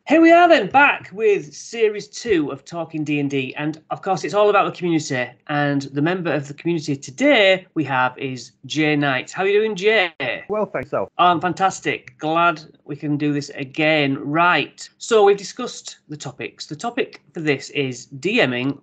Here we are then, back with Series 2 of Talking D&D, and of course it's all about the community, and the member of the community today we have is Jay Knight. How are you doing, Jay? Well, thanks, so. I'm fantastic. Glad we can do this again. Right, so we've discussed the topics. The topic for this is DMing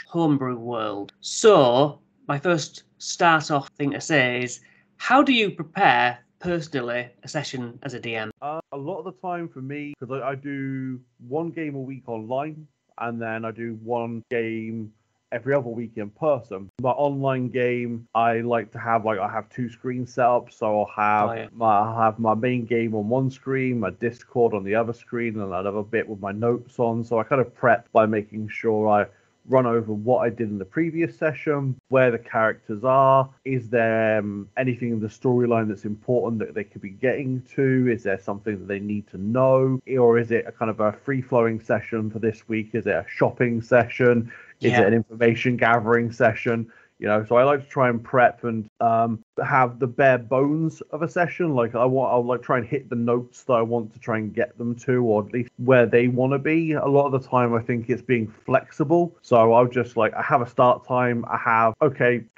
/ homebrew world. So my first start off thing to say is, how do you prepare personally a session as a DM? A lot of the time for me, because I do one game a week online, and then I do one game every other week in person. My online game, I like to have I have two screens set up, so I'll have my main game on one screen, my Discord on the other screen, and another bit with my notes on. So I kind of prep by making sure I run over what I did in the previous session, where the characters are, is there anything in the storyline that's important that they could be getting to, is there something that they need to know, or is it a kind of a free-flowing session for this week, is it a shopping session, is it an information gathering session? So I like to try and prep and have the bare bones of a session. I'll like try and hit the notes that I want to try and get them to, or at least where they want to be. A lot of the time, I think it's being flexible. So I'll just I have a start time.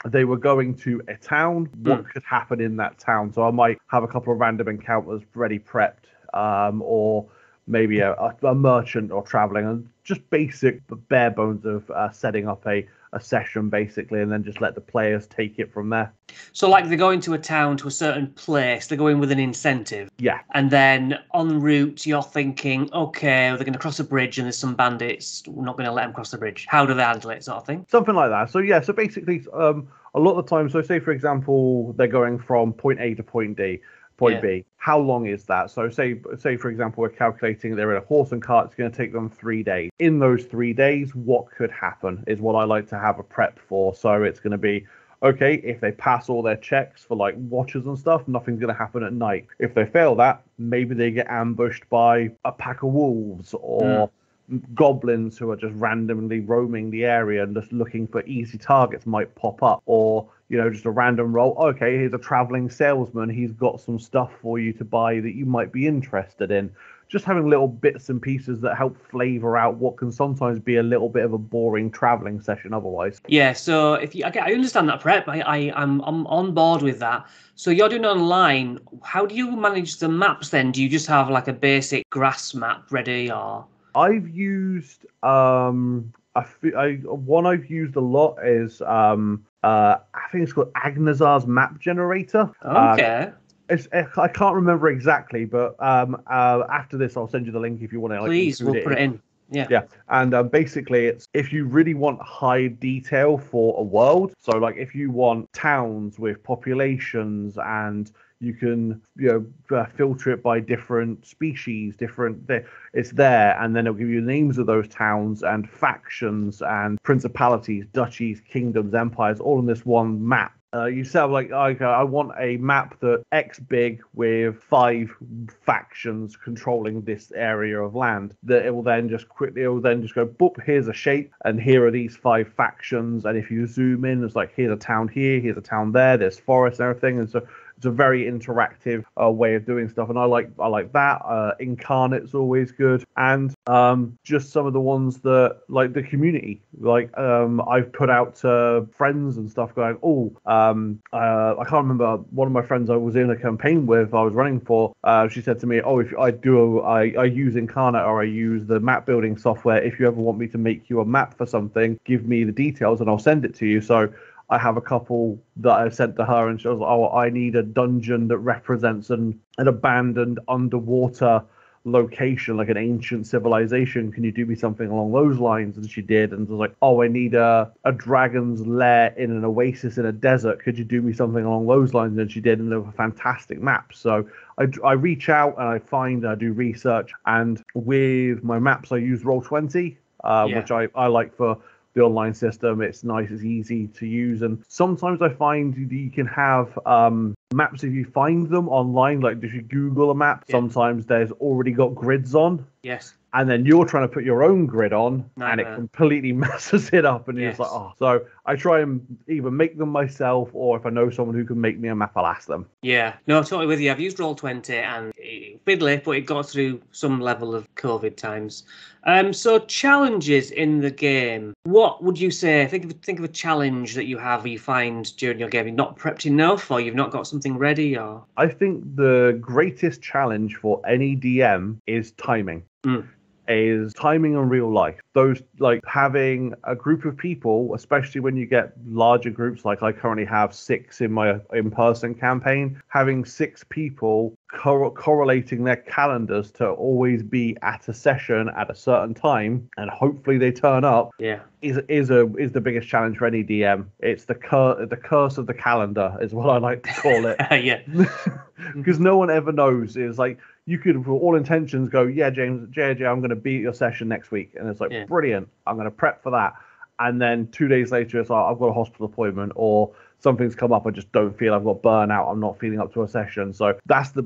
They were going to a town. What could happen in that town? So I might have a couple of random encounters ready prepped, or maybe a merchant or traveling, and just basic bare bones of setting up a session basically, and then just let the players take it from there. So they're going to a town, to a certain place, they're going with an incentive. Yeah. And then en route you're thinking, okay, they're going to cross a bridge and there's some bandits, we're not going to let them cross the bridge. How do they handle it, sort of thing? Something like that. So yeah, so basically a lot of the time, so say for example they're going from point A to point D. Point B. How long is that? So say for example, we're calculating they're in a horse and cart. It's going to take them 3 days. In those 3 days, what could happen is what I like to have a prep for. So it's going to be, okay, if they pass all their checks for watches and stuff, nothing's going to happen at night. If they fail that, maybe they get ambushed by a pack of wolves or goblins who are just randomly roaming the area and just looking for easy targets might pop up, or just a random roll. Okay, here's a traveling salesman, he's got some stuff for you to buy that you might be interested in. Just having little bits and pieces that help flavor out what can sometimes be a little bit of a boring traveling session otherwise. Yeah, so I understand that prep. I'm on board with that. So you're doing online. How do you manage the maps then? Do you just have a basic grass map ready, or? I've used one I've used a lot is I think it's called Agnazar's map generator. Okay. I can't remember exactly, but after this I'll send you the link if you want to. Please, we'll put it in. Yeah. Yeah, and basically it's if you really want high detail for a world. So if you want towns with populations, and you can filter it by different species, it's there, and then it'll give you the names of those towns and factions and principalities, duchies, kingdoms, empires, all in this one map. You say I want a map that X big with 5 factions controlling this area of land. That it will then just go, boop, here's a shape, and here are these 5 factions. And if you zoom in, it's here's a town here, here's a town there, there's forests and everything. And so it's a very interactive way of doing stuff, and I like that. Incarnate's always good, and just some of the ones that the community. I've put out to friends and stuff, going, I can't remember, one of my friends I was in a campaign with, I was running for. She said to me, if I use Incarnate or I use the map building software. If you ever want me to make you a map for something, give me the details and I'll send it to you. So I have a couple that I sent to her, and she was like, I need a dungeon that represents an abandoned underwater location, like an ancient civilization. Can you do me something along those lines? And she did, and was like, I need a dragon's lair in an oasis in a desert. Could you do me something along those lines? And she did, and they were fantastic maps. So I reach out and I do research, and with my maps I use Roll20, which I like for the online system. It's nice, it's easy to use, and sometimes I find you can have maps if you find them online. If you Google a map, sometimes there's already got grids on, Yes. And then you're trying to put your own grid on, and it Nightmare. completely messes it up. And you're just like, Yes. oh. So I try and either make them myself, or if I know someone who can make me a map, I'll ask them. Yeah, no, totally with you. I've used Roll20 and fiddly, but it got through some level of COVID times. So challenges in the game. What would you say? Think of a challenge that you have, or you find during your game. You've not prepped enough, or you've not got something ready, or. I think the greatest challenge for any DM is timing. Is timing in real life. Those, like, having a group of people, especially when you get larger groups, like I currently have 6 in my in-person campaign, having 6 people correlating their calendars to always be at a session at a certain time, and hopefully they turn up. Yeah. Is the biggest challenge for any DM. It's the curse of the calendar, is what I like to call it. Yeah. Because no one ever knows. It's like, you could, for all intentions, go, yeah, James, JJ, I'm going to be at your session next week. And it's like, Yeah. brilliant. I'm going to prep for that. And then 2 days later, it's like, I've got a hospital appointment, or something's come up. I just don't feel, I've got burnout. I'm not feeling up to a session. So that's the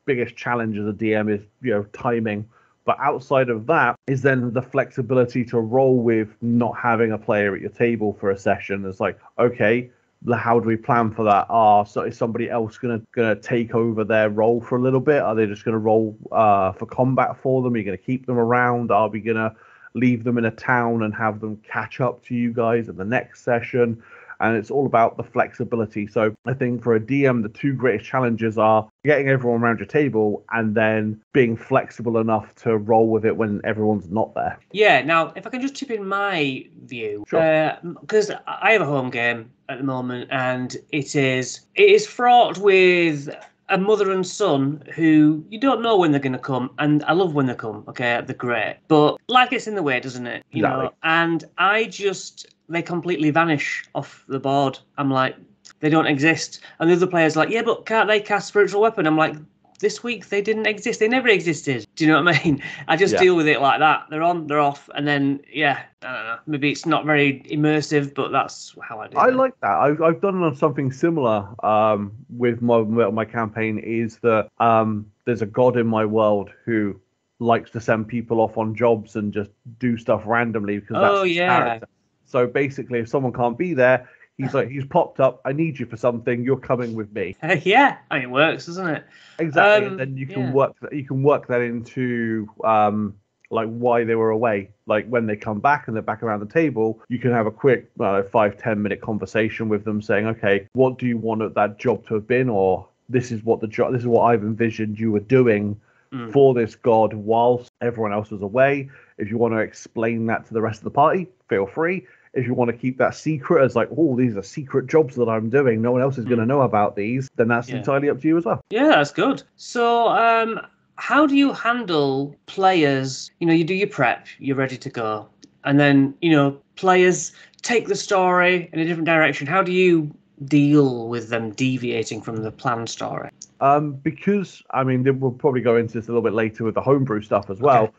biggest challenge as a DM is, timing. But outside of that is then the flexibility to roll with not having a player at your table for a session. It's like, okay, how do we plan for that? So is somebody else gonna take over their role for a little bit? Are they just gonna roll for combat for them? Are you gonna keep them around? Are we gonna leave them in a town and have them catch up to you guys at the next session? And it's all about the flexibility. So I think for a DM, the 2 greatest challenges are getting everyone around your table and then being flexible enough to roll with it when everyone's not there. Yeah, now, if I can just chip in my view, Sure. because I have a home game at the moment, and it is fraught with a mother and son who you don't know when they're going to come, and I love when they come, okay, they're great, but life gets in the way, doesn't it? Exactly. And they completely vanish off the board. I'm like, they don't exist. And the other player's like, yeah, but can't they cast spiritual weapon? I'm like, this week they didn't exist. They never existed. Do you know what I mean? I just deal with it like that. They're on, they're off, and then I don't know. Maybe it's not very immersive, but that's how I do it. I like that. I've done something similar with my campaign. Is that there's a god in my world who likes to send people off on jobs and just do stuff randomly because that's his character. So basically, if someone can't be there, he's like, he's popped up. I need you for something. You're coming with me. Yeah, I mean, it works, doesn't it? Exactly. And then you can work that into like why they were away. Like when they come back and they're back around the table, you can have a quick 5-10 minute conversation with them, saying, okay, what do you want that job to have been, or this is what I've envisioned you were doing for this god whilst everyone else was away. If you want to explain that to the rest of the party, feel free. If you want to keep that secret as like, oh, these are secret jobs that I'm doing, no one else is going to know about these, then that's entirely up to you as well. Yeah, that's good. So how do you handle players? You do your prep, you're ready to go, and then players take the story in a different direction. How do you deal with them deviating from the planned story? Because we'll probably go into this a little bit later with the homebrew stuff as well.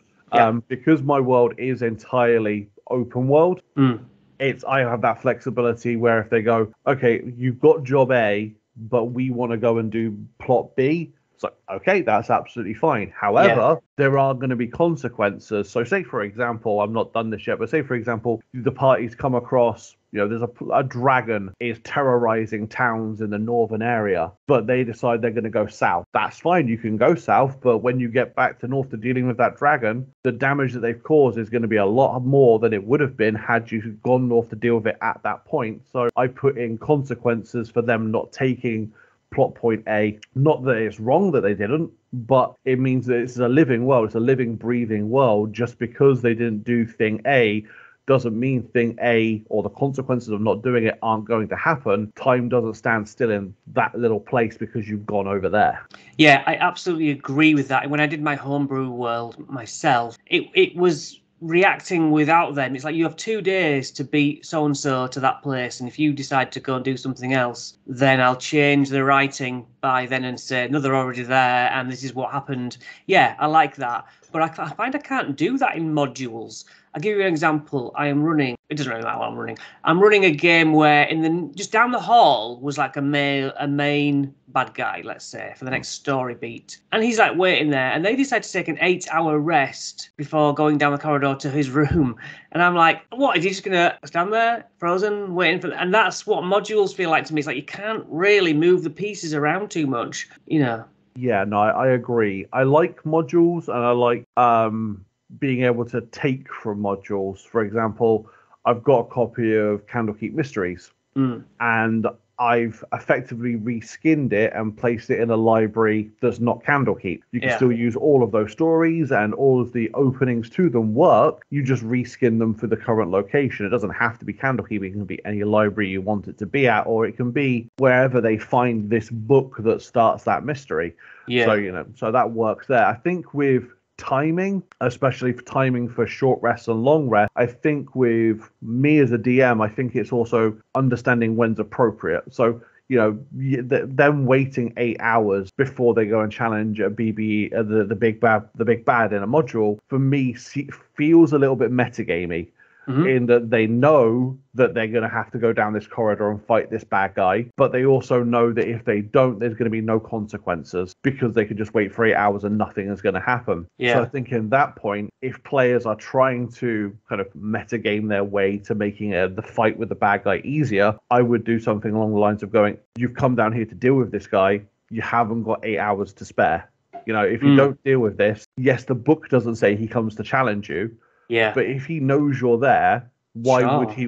Because my world is entirely open world, I have that flexibility where if they go, okay, you've got job A, but we want to go and do plot B, it's like, okay, that's absolutely fine. However, there are going to be consequences. So say, for example, I've not done this yet, but say, for example, the parties come across, there's a dragon is terrorizing towns in the northern area, but they decide they're going to go south. That's fine. You can go south, but when you get back to north to dealing with that dragon, the damage that they've caused is going to be a lot more than it would have been had you gone north to deal with it at that point. So I put in consequences for them not taking plot point A. Not that it's wrong that they didn't, but it means that it's a living world. It's a living, breathing world. Just because they didn't do thing A doesn't mean thing A or the consequences of not doing it aren't going to happen. Time doesn't stand still in that little place because you've gone over there. Yeah, I absolutely agree with that. When I did my homebrew world myself, it was reacting without them. It's like you have 2 days to beat so-and-so to that place, and if you decide to go and do something else, then I'll change the writing by then and say, no, they're already there, and this is what happened. Yeah, I like that. But I find I can't do that in modules. I'll give you an example. I am running it doesn't really matter what I'm running. I'm running a game where just down the hall was like a main bad guy, let's say, for the next story beat. And he's like waiting there, and they decide to take an 8-hour rest before going down the corridor to his room. And I'm like, what, is he just gonna stand there, frozen, waiting for and that's what modules feel like to me. It's like you can't really move the pieces around too much, you know. Yeah, no, I agree. I like modules, and I like being able to take from modules. For example, I've got a copy of Candlekeep Mysteries, and I've effectively reskinned it and placed it in a library that's not Candlekeep. You can still use all of those stories, and all of the openings to them work. You just reskin them for the current location. It doesn't have to be Candlekeep. It can be any library you want it to be at, or it can be wherever they find this book that starts that mystery. Yeah. So, so that works there. I think with timing, especially for timing for short rests and long rests, I think with me as a DM, I think it's also understanding when's appropriate. So, them waiting 8 hours before they go and challenge a BBE, the big bad in a module, for me feels a little bit metagamey. In that they know that they're going to have to go down this corridor and fight this bad guy, but they also know that if they don't, there's going to be no consequences, because they could just wait for 8 hours and nothing is going to happen. Yeah. So I think in that point, if players are trying to kind of metagame their way to making the fight with the bad guy easier, I would do something along the lines of going, you've come down here to deal with this guy, you haven't got 8 hours to spare. If you don't deal with this, yes, the book doesn't say he comes to challenge you. Yeah. But if he knows you're there, why would he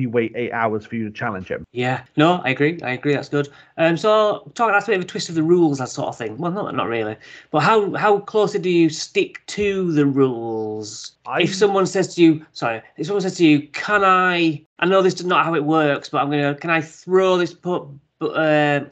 wait 8 hours for you to challenge him? Yeah. No, I agree. That's good. So that's a bit of a twist of the rules, that sort of thing. Well, not really. But how closely do you stick to the rules? If someone says to you, can I know this is not how it works, but can I throw this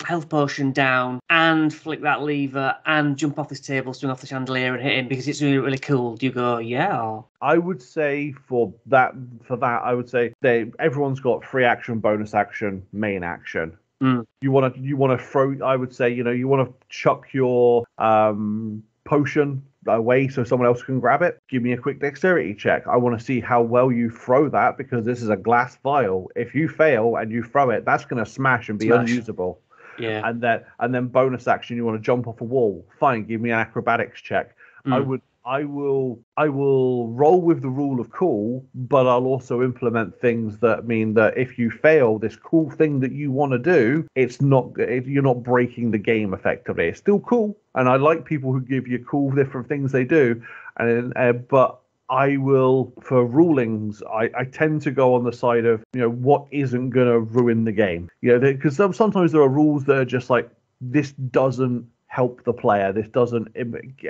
health potion down and flick that lever and jump off this table, swing off the chandelier and hit him because it's really, really cool? Do you go, yeah? Or... I would say for that, I would say everyone's got free action, bonus action, main action. You want to throw. I would say you want to chuck your potion away so someone else can grab it. Give me a quick dexterity check. I want to see how well you throw that, because this is a glass vial. If you fail and you throw it, that's going to smash and be unusable. Yeah. And then bonus action, you want to jump off a wall. Fine, give me an acrobatics check. I will roll with the rule of cool, but I'll also implement things that mean that if you fail this cool thing that you want to do, you're not breaking the game effectively. It's still cool, and I like people who give you cool different things they do, but I will, for rulings, I tend to go on the side of what isn't going to ruin the game. Because sometimes there are rules that are just like, this doesn't help the player. This doesn't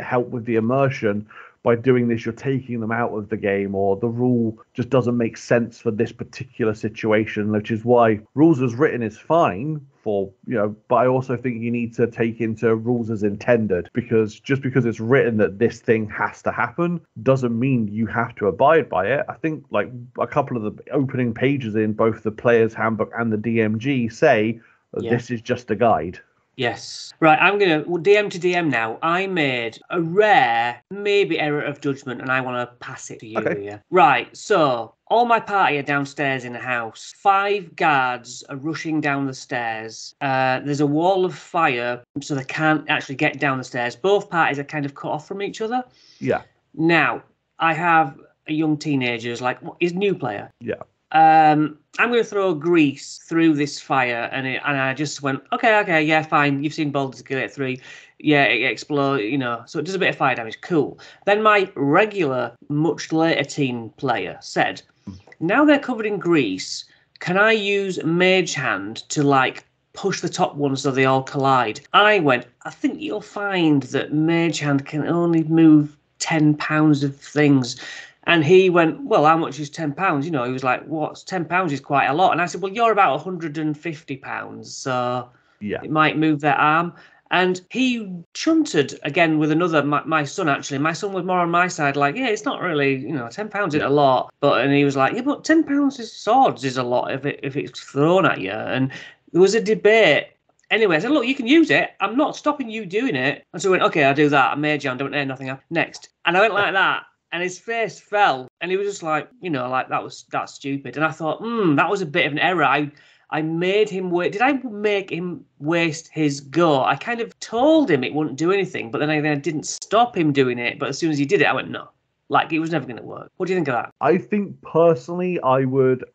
help with the immersion. By doing this, you're taking them out of the game, or the rule just doesn't make sense for this particular situation, which is why rules as written is fine for, but I also think you need to take into rules as intended, because just because it's written that this thing has to happen doesn't mean you have to abide by it. I think like a couple of the opening pages in both the player's handbook and the DMG say this is just a guide. Yes. Right, I'm going to DM to DM now. I made a rare, maybe error of judgment, and I want to pass it to you. Okay. Yeah. Right, so all my party are downstairs in the house. 5 guards are rushing down the stairs. There's a wall of fire, so they can't actually get down the stairs. Both parties are kind of cut off from each other. Yeah. Now, I have a young teenager, he's a new player. Yeah. I'm going to throw grease through this fire, and I just went, okay, yeah, fine. You've seen Baldur's Gate 3. Yeah, it explodes, so it does a bit of fire damage. Cool. Then my regular, much later teen player said, now they're covered in grease, can I use Mage Hand to, push the top one so they all collide? I went, I think you'll find that Mage Hand can only move 10 pounds of things. And he went, well, how much is 10 pounds? He was like, what's 10 pounds is quite a lot. And I said, well, you're about 150 pounds. So it might move their arm. And he chunted again with another, my son, actually. My son was more on my side, it's not really, 10 pounds is a lot. And he was like, yeah, but 10 pounds is swords is a lot if it's thrown at you. And there was a debate. Anyway, I said, look, you can use it. I'm not stopping you doing it. And so I went, okay, I'll do that. I made you. I don't know nothing else. Next. And I went like that. And his face fell, and he was just like, like that's stupid. And I thought, that was a bit of an error. I made him wait. Did I make him waste his go? I kind of told him it wouldn't do anything, but then I didn't stop him doing it. But as soon as he did it, I went, no. Like, it was never going to work. What do you think of that? I think personally, I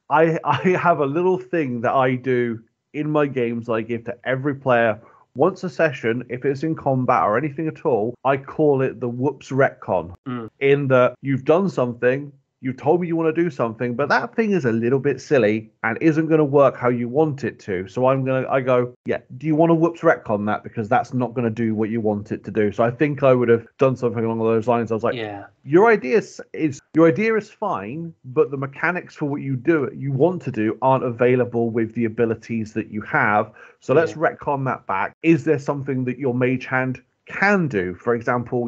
have a little thing that I do in my games I give to every player. Once a session, if it's in combat or anything at all, I call it the whoops retcon. In that you've done something, you told me you want to do something, but that thing is a little bit silly and isn't going to work how you want it to. So I go, yeah, do you want to whoops retcon that? Because that's not going to do what you want it to do. So I think I would have done something along those lines. I was like, yeah, your idea is fine, but the mechanics for what you want to do aren't available with the abilities that you have. So let's retcon that back. Is there something that your mage hand can do? For example,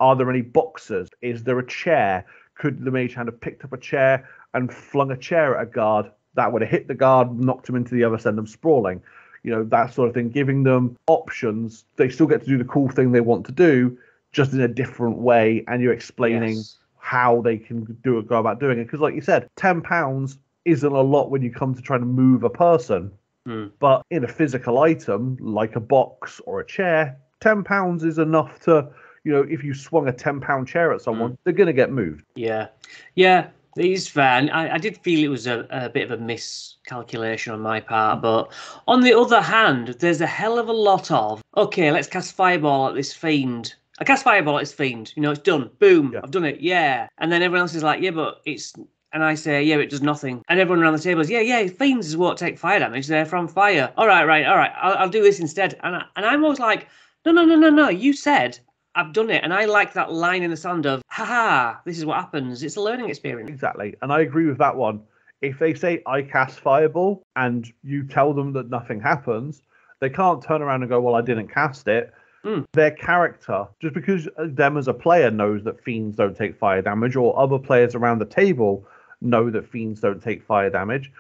are there any boxes? Is there a chair? Could the mage hand have picked up a chair and flung a chair at a guard? That would have hit the guard, knocked him into the other, send them sprawling. That sort of thing. Giving them options. They still get to do the cool thing they want to do, just in a different way. And you're explaining how they can go about doing it. Because like you said, £10 isn't a lot when you come to try to move a person. But in a physical item, like a box or a chair, £10 is enough to... if you swung a £10 chair at someone, they're going to get moved. Yeah, it is fair. I did feel it was a bit of a miscalculation on my part. But on the other hand, there's a hell of a lot of, okay, let's cast Fireball at this fiend. I cast Fireball at this fiend. It's done. Boom, I've done it. Yeah. And then everyone else is like, yeah, but it's... And I say, yeah, it does nothing. And everyone around the table is, yeah, fiends won't take fire damage. They're from fire. All right. I'll do this instead. And I'm always like, no. You said... I've done it, and I like that line in the sand of, haha, this is what happens. It's a learning experience. Exactly, and I agree with that one. If they say, I cast Fireball, and you tell them that nothing happens, they can't turn around and go, well, I didn't cast it. Their character, just because them as a player knows that fiends don't take fire damage, or other players around the table know that fiends don't take fire damage,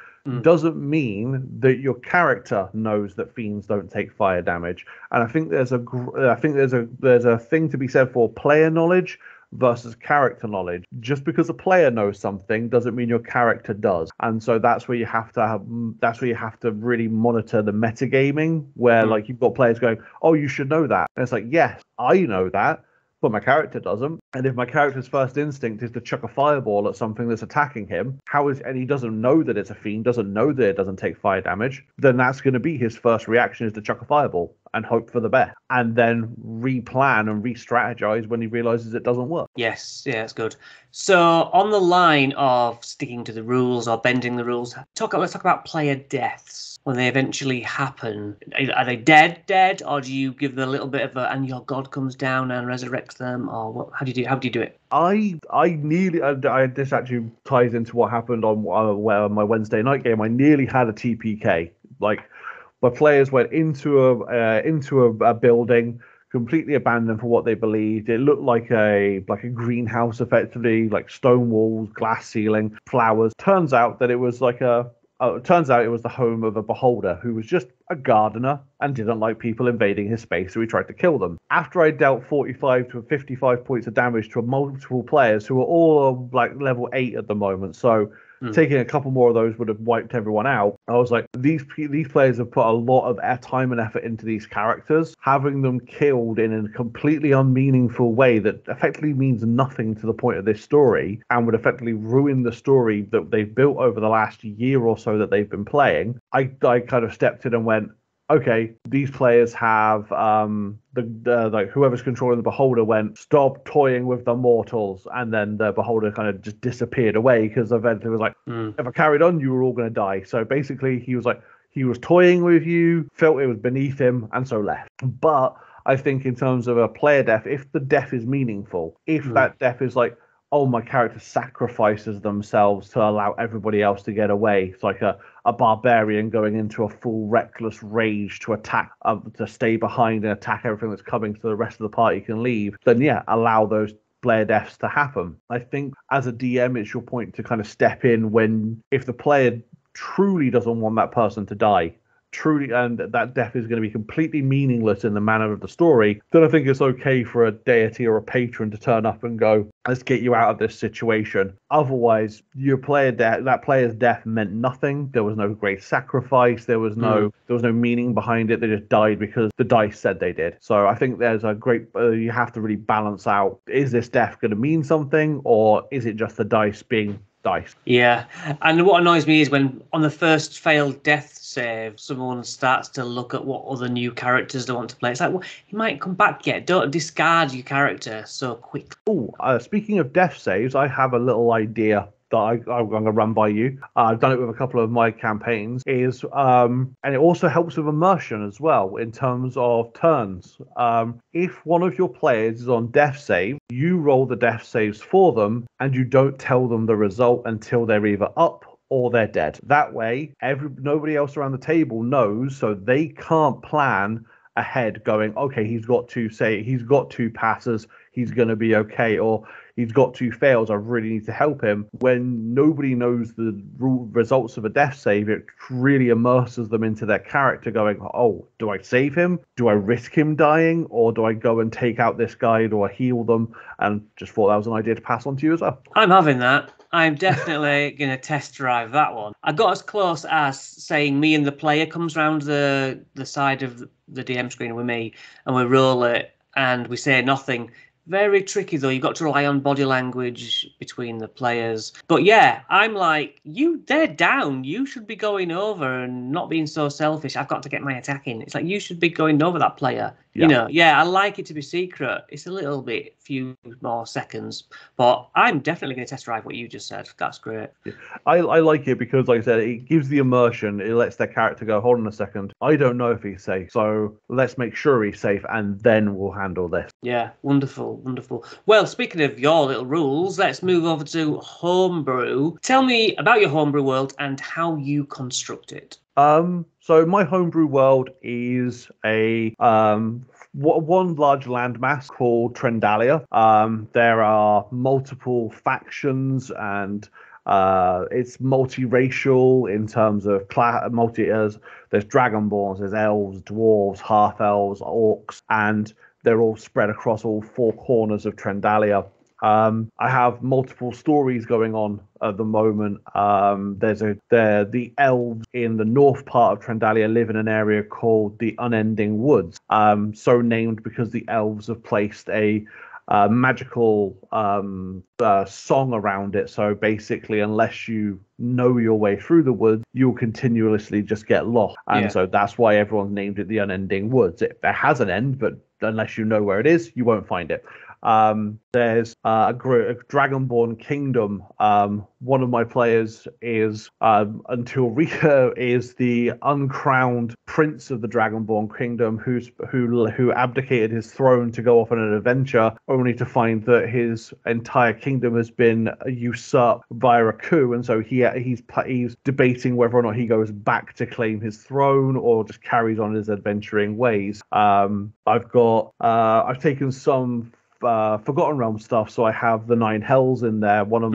doesn't mean that your character knows that fiends don't take fire damage. And I think there's a thing to be said for player knowledge versus character knowledge. Just because a player knows something doesn't mean your character does. And so that's where you have to really monitor the metagaming, where like you've got players going, oh, you should know that. And it's like, yes, I know that, but my character doesn't. And if my character's first instinct is to chuck a fireball at something that's attacking him, and he doesn't know that it's a fiend, doesn't know that it doesn't take fire damage, then that's going to be his first reaction, is to chuck a fireball and hope for the best, and then replan and re-strategize when he realizes it doesn't work. Yes, yeah, that's good. So on the line of sticking to the rules or bending the rules, let's talk about player deaths. When they eventually happen, are they dead, or do you give them a little bit of and your god comes down and resurrects them, or what? How do you do it? This actually ties into what happened on my Wednesday night game. I nearly had a TPK. Like, my players went into a building, completely abandoned for what they believed. It looked like a greenhouse, effectively, like stone walls, glass ceiling, flowers. Turns out it was the home of a beholder who was just a gardener and didn't like people invading his space, so he tried to kill them. After I dealt 45 to 55 points of damage to multiple players who were all like level 8 at the moment, so taking a couple more of those would have wiped everyone out. I was like, these players have put a lot of time and effort into these characters. Having them killed in a completely unmeaningful way that effectively means nothing to the point of this story and would effectively ruin the story that they've built over the last year or so that they've been playing. I kind of stepped in and went, okay, these players have like whoever's controlling the beholder went, stop toying with the mortals, and then the beholder kind of just disappeared away, because eventually it was like, if I carried on, you were all going to die. So basically he was toying with you, felt it was beneath him, and so left. But I think in terms of a player death, if the death is meaningful, if that death is like, oh, my character sacrifices themselves to allow everybody else to get away. It's like a barbarian going into a full reckless rage to attack, to stay behind and attack everything that's coming so the rest of the party can leave. Then, yeah, allow those player deaths to happen. I think as a DM, it's your point to kind of step in if the player truly doesn't want that person to die, truly, and that death is going to be completely meaningless in the manner of the story, then I think it's okay for a deity or a patron to turn up and go, let's get you out of this situation. Otherwise, that player's death meant nothing. There was no great sacrifice. There was no meaning behind it. They just died because the dice said they did. So I think there's a great, you have to really balance out, is this death going to mean something, or is it just the dice being dice? Yeah, and what annoys me is when on the first failed death save, someone starts to look at what other new characters they want to play. It's like, well, he might come back yet. Don't discard your character so quick. Oh, speaking of death saves, I have a little idea that I'm going to run by you. I've done it with a couple of my campaigns, and it also helps with immersion as well in terms of turns. If one of your players is on death save, you roll the death saves for them, and you don't tell them the result until they're either up or they're dead. That way, nobody else around the table knows, so they can't plan ahead going, okay, he's got two passes, he's going to be okay, or he's got two fails, I really need to help him. When nobody knows the results of a death save, it really immerses them into their character going, oh, do I save him? Do I risk him dying? Or do I go and take out this guy? Do I heal them? And just thought that was an idea to pass on to you as well. I'm having that. I'm definitely going to test drive that one. I got as close as saying me and the player comes round the side of the DM screen with me, and we roll it, and we say nothing. Very tricky, though. You've got to rely on body language between the players. But yeah, I'm like, they're down. You should be going over and not being so selfish. I've got to get my attack in. It's like, you should be going over that player. Yeah. I like it to be secret. It's a little bit, few more seconds. But I'm definitely going to test drive what you just said. That's great. Yeah. I like it because, like I said, it gives the immersion. It lets their character go, hold on a second, I don't know if he's safe, so let's make sure he's safe, and then we'll handle this. Yeah, wonderful. Well, speaking of your little rules, let's move over to homebrew. Tell me about your homebrew world and how you construct it. So my homebrew world is a one large landmass called Trendalia. There are multiple factions, and it's multiracial in terms of there's dragonborns, there's elves, dwarves, half elves, orcs, and they're all spread across all four corners of Trendalia. I have multiple stories going on at the moment. The elves in the north part of Trendalia live in an area called the Unending Woods, so named because the elves have placed a magical song around it. So basically, unless you know your way through the woods, you'll continuously just get lost. And so that's why everyone's named it the Unending Woods. It has an end, but unless you know where it is, you won't find it. There's a Dragonborn kingdom. One of my players is until Rika is the uncrowned prince of the Dragonborn kingdom, who abdicated his throne to go off on an adventure, only to find that his entire kingdom has been usurped via a coup, and so he's debating whether or not he goes back to claim his throne or just carries on his adventuring ways. I've taken some Forgotten Realm stuff, so I have the Nine Hells in there. One of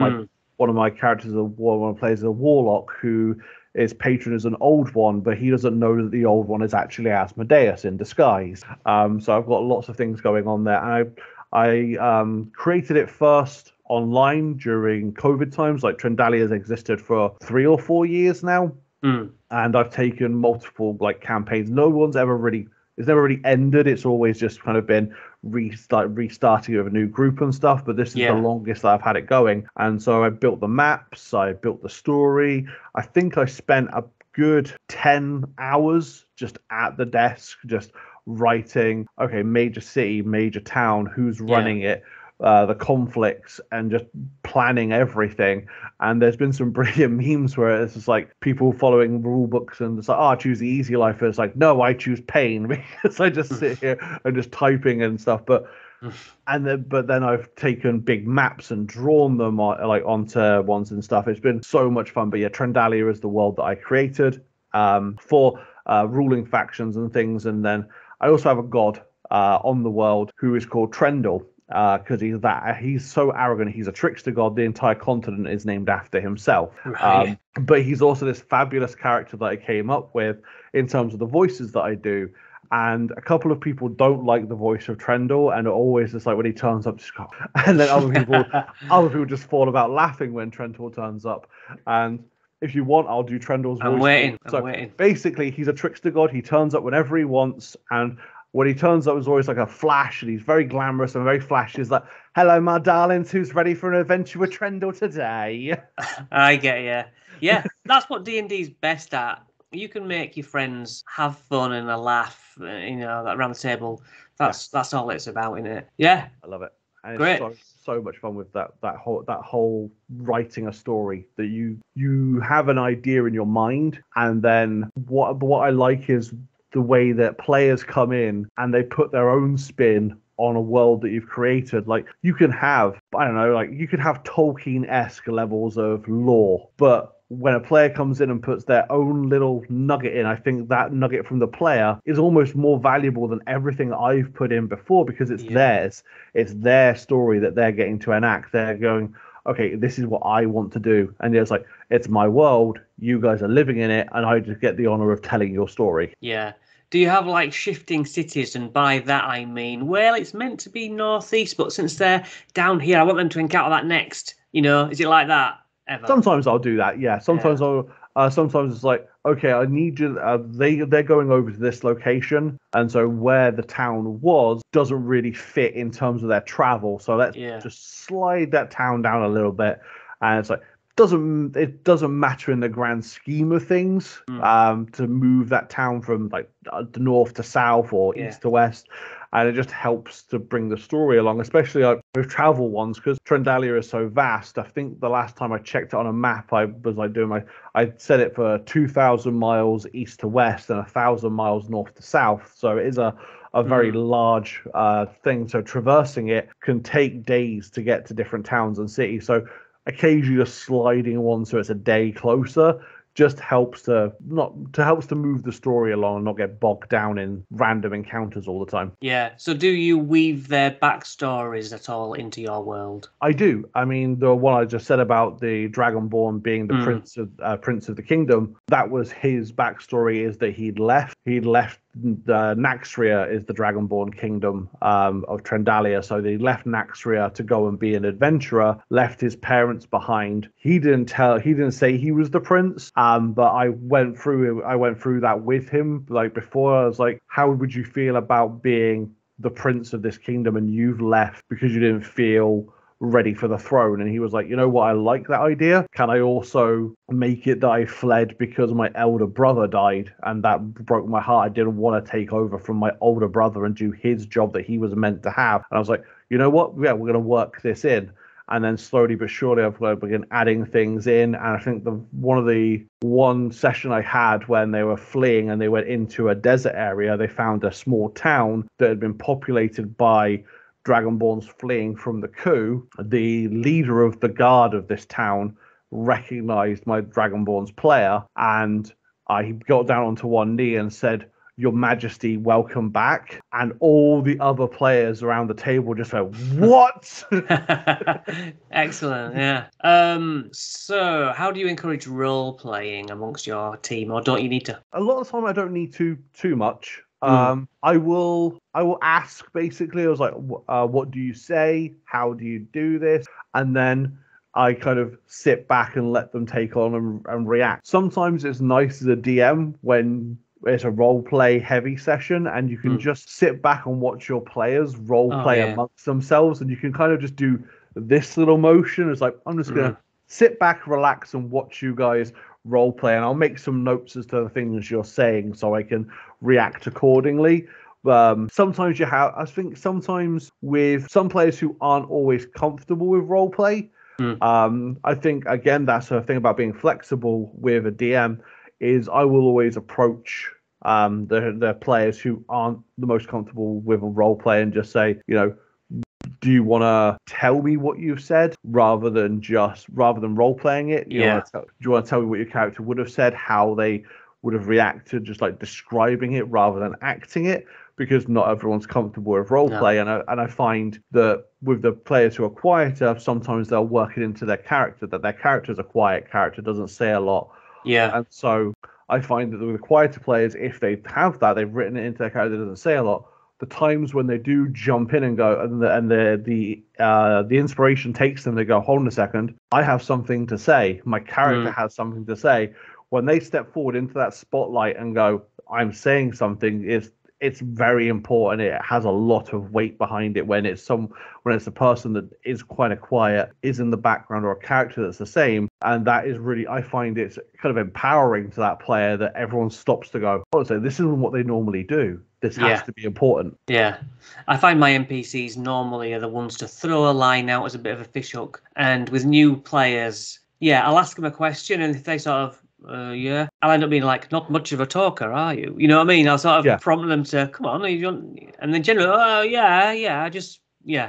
my characters, one plays a warlock who his patron is an old one, but he doesn't know that the old one is actually Asmodeus in disguise. So I've got lots of things going on there. And I created it first online during COVID times. Like Trendalia has existed for 3 or 4 years now, and I've taken multiple campaigns. It's never really ended. It's always just kind of been restarting with a new group and stuff. But this is the longest that I've had it going. And so I built the maps, I built the story. I think I spent a good 10 hours just at the desk, just writing, okay, major city, major town, who's running it, the conflicts, and just planning everything. And there's been some brilliant memes where it's just like people following rule books and it's like, I choose the easy life. And it's like, no, I choose pain, because I just sit here and just typing and stuff. But then I've taken big maps and drawn them onto ones and stuff. It's been so much fun. But yeah, Trendalia is the world that I created for ruling factions and things. And then I also have a god on the world who is called Trendle. because he's so arrogant. He's a trickster god. The entire continent is named after himself. Right. But he's also this fabulous character that I came up with in terms of the voices that I do. And a couple of people don't like the voice of Trendle, and are always just like when he turns up, just go, and then other people just fall about laughing when Trendle turns up. And if you want, I'll do Trendle's voice. I'm waiting. Basically, he's a trickster god. He turns up whenever he wants, and when he turns up, it's always like a flash, and he's very glamorous and very flashy. He's like, "Hello, my darlings, who's ready for an adventure with Trendle today?" I get you. Yeah, that's what D&D's best at. You can make your friends have fun and a laugh, around the table. That's all it's about, isn't it? Yeah, I love it. And great. It's so much fun with that whole writing a story that you have an idea in your mind, and then what I like is the way that players come in and they put their own spin on a world that you've created. Like you can have, I don't know, like you could have Tolkien-esque levels of lore, but when a player comes in and puts their own little nugget in, I think that nugget from the player is almost more valuable than everything I've put in before, because it's theirs. It's their story that they're getting to enact. They're going, okay, this is what I want to do. And it's like, it's my world. You guys are living in it. And I just get the honor of telling your story. Yeah. Do you have like shifting cities? And by that, I mean, well, it's meant to be northeast, but since they're down here, I want them to encounter that next. Is it like that? Ever? Sometimes I'll do that. Yeah. Sometimes sometimes it's like, okay, I need you. They're going over to this location, and so where the town was doesn't really fit in terms of their travel. So let's just slide that town down a little bit, and it's like it doesn't matter in the grand scheme of things to move that town from like north to south or east to west. And it just helps to bring the story along, especially like with travel ones, because Trendalia is so vast. I think the last time I checked it on a map, I set it for 2,000 miles east to west and 1,000 miles north to south. So it is a very large thing. So traversing it can take days to get to different towns and cities. So occasionally just sliding one so it's a day closer just helps to move the story along and not get bogged down in random encounters all the time. Yeah. So do you weave their backstories at all into your world? I do. I mean, the one I just said about the Dragonborn being the prince of the kingdom, that was his backstory, is that he'd left Naxxria is the Dragonborn kingdom of Trendalia. So they left Naxxria to go and be an adventurer, left his parents behind. He didn't say he was the prince. But I went through that with him. Like before, I was like, how would you feel about being the prince of this kingdom and you've left because you didn't feel ready for the throne? And he was like, you know what, I like that idea. Can I also make it that I fled because my elder brother died, and that broke my heart? I didn't want to take over from my older brother and do his job that he was meant to have. And I was like, you know what, yeah, we're going to work this in. And then slowly but surely I've begun adding things in. And I think one session I had when they were fleeing and they went into a desert area, they found a small town that had been populated by Dragonborns fleeing from the coup. The leader of the guard of this town recognized my Dragonborn's player, and I got down onto one knee and said, "Your Majesty, welcome back." And all the other players around the table just went, "What?" Excellent, yeah. So how do you encourage role playing amongst your team, or don't you need to? A lot of the time I don't need too much. I will ask, basically. I was like, what do you say? How do you do this? And then I kind of sit back and let them take on and react. Sometimes it's nice as a DM when it's a role play heavy session and you can just sit back and watch your players role play amongst themselves, and you can kind of just do this little motion. It's like, I'm just gonna sit back, relax, and watch you guys role play, and I'll make some notes as to the things you're saying so I can react accordingly. Sometimes I think sometimes with some players who aren't always comfortable with role play, I think again that's a thing about being flexible with a DM, is I will always approach the players who aren't the most comfortable with a role play and just say, do you want to tell me what you've said rather than role playing it? Do you want to tell me what your character would have said, how they would have reacted, just like describing it rather than acting it? because not everyone's comfortable with role play, and I find that with the players who are quieter, sometimes they'll work it into their character, that their character's a quiet character, doesn't say a lot. Yeah. And so I find that with the quieter players, if they have that, they've written it into their character, doesn't say a lot. The times when they do jump in and go, and the inspiration takes them, they go, hold on a second, I have something to say. My character has something to say. When they step forward into that spotlight and go, I'm saying something, it's very important. It has a lot of weight behind it when it's a person that is quite a quiet, is in the background, or a character that's the same. And that is really, I find it's kind of empowering to that player that everyone stops to go, oh, so this isn't what they normally do. This has to be important. Yeah. I find my NPCs normally are the ones to throw a line out as a bit of a fishhook. And with new players, I'll ask them a question, and if they sort of, I'll end up being like, not much of a talker, are you? You know what I mean? I'll sort of prompt them to, come on, and then generally, you know what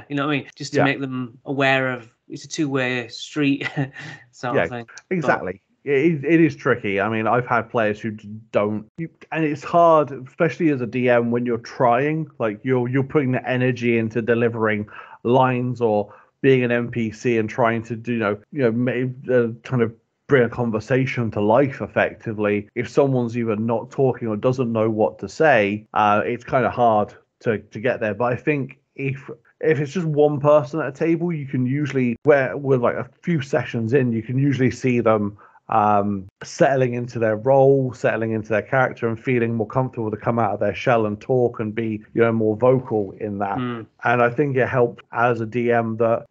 I mean? Just to make them aware of, it's a two-way street sort of thing. Exactly. It is tricky. I mean, I've had players who don't, and it's hard, especially as a DM, when you're trying, like you're putting the energy into delivering lines or being an NPC and trying to kind of bring a conversation to life effectively. If someone's either not talking or doesn't know what to say, it's kind of hard to get there. But I think if it's just one person at a table, you can usually, with like a few sessions in, you can usually see them settling into their role, settling into their character, and feeling more comfortable to come out of their shell and talk and be, more vocal in that. And I think it helped as a DM that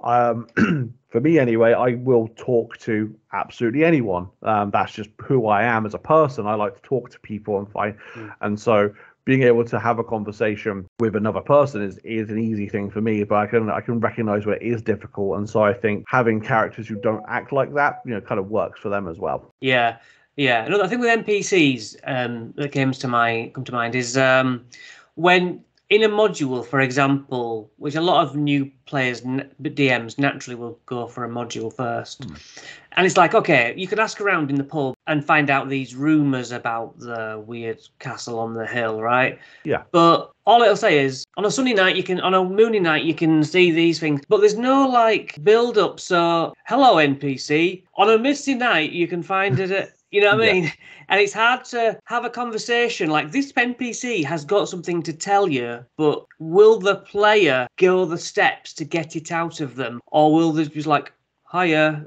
for me anyway, I will talk to absolutely anyone. That's just who I am as a person. I like to talk to people and find, and so being able to have a conversation with another person is an easy thing for me, but I can recognize where it is difficult. And so I think having characters who don't act like that, kind of works for them as well. Yeah. Another thing with NPCs that come to mind is when in a module, for example, which a lot of new players, DMs, naturally will go for a module first. And it's like, okay, you could ask around in the pub and find out these rumours about the weird castle on the hill, right? Yeah. But all it'll say is, on a sunny night, on a moony night, you can see these things. But there's no, build up. So, hello, NPC. On a misty night, you can find it at... You know what I mean? And it's hard to have a conversation like this. NPC has got something to tell you, but will the player go the steps to get it out of them? Or will they just like, hiya,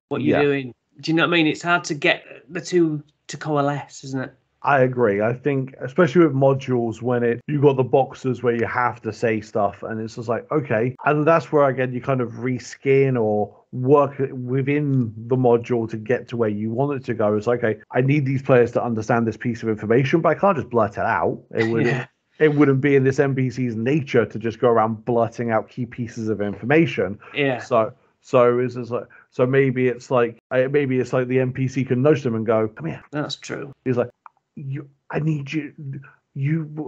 what you doing? Do you know what I mean? It's hard to get the two to coalesce, isn't it? I agree. I think, especially with modules, when you got the boxes where you have to say stuff, and it's just like, okay. And that's where, again, you kind of reskin or work within the module to get to where you want it to go. It's like, okay, I need these players to understand this piece of information, but I can't just blurt it out. It wouldn't be in this NPC's nature to just go around blurting out key pieces of information. Yeah. So it's just like, so maybe it's like the NPC can nudge them and go, come here. That's true. He's like, I need you.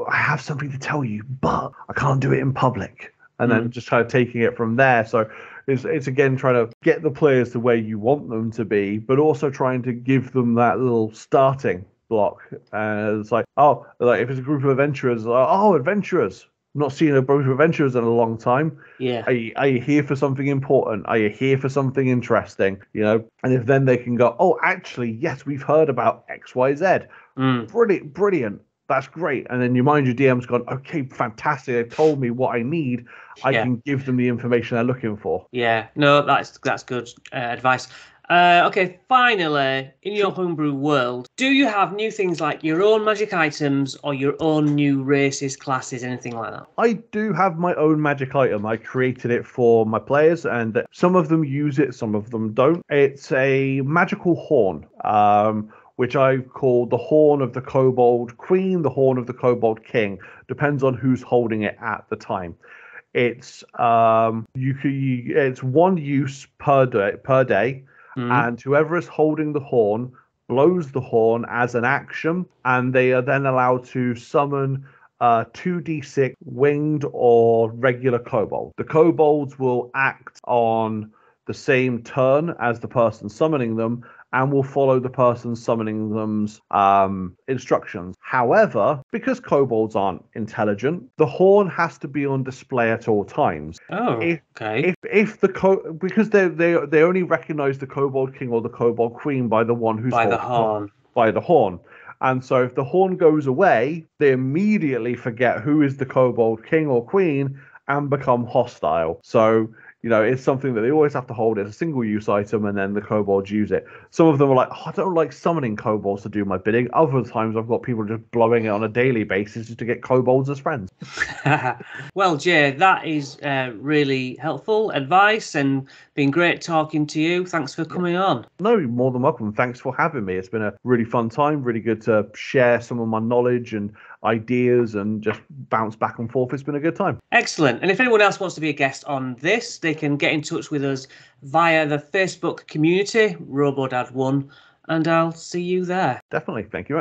I have something to tell you, but I can't do it in public. And then just kind of taking it from there. So it's again trying to get the players to where you want them to be, but also trying to give them that little starting block. And it's like, if it's a group of adventurers, adventurers. Not seen a group of adventurers in a long time. Yeah. Are you here for something important? Are you here for something interesting? And if then they can go, oh, actually, yes, we've heard about XYZ. Brilliant. That's great. And then your DM's gone, okay, fantastic. They've told me what I need. I can give them the information they're looking for. Yeah. No, that's good advice. Okay, finally, in your homebrew world, do you have new things like your own magic items or your own new races, classes, anything like that? I do have my own magic item. I created it for my players, and some of them use it, some of them don't. It's a magical horn, which I call the Horn of the Kobold Queen, the Horn of the Kobold King. Depends on who's holding it at the time. It's it's one use per day. And whoever is holding the horn blows the horn as an action, and they are then allowed to summon 2d6 winged or regular kobold. The kobolds will act on the same turn as the person summoning them, and will follow the person summoning them's instructions. However, because kobolds aren't intelligent, the horn has to be on display at all times. Oh, okay. If the because they only recognize the kobold king or the kobold queen by the one who's By the holding horn. by the horn. And so if the horn goes away, they immediately forget who is the kobold king or queen and become hostile. So, it's something that they always have to hold as a single use item, and then the kobolds use it. Some of them are like, oh, I don't like summoning kobolds to do my bidding. Other times I've got people just blowing it on a daily basis just to get kobolds as friends. Well, Jay, that is really helpful advice and been great talking to you. Thanks for coming on. No, you're more than welcome. Thanks for having me. It's been a really fun time, really good to share some of my knowledge and ideas and just bounce back and forth. It's been a good time. Excellent. And if anyone else wants to be a guest on this, they can get in touch with us via the Facebook community, RoboDad1, and I'll see you there. Definitely. Thank you.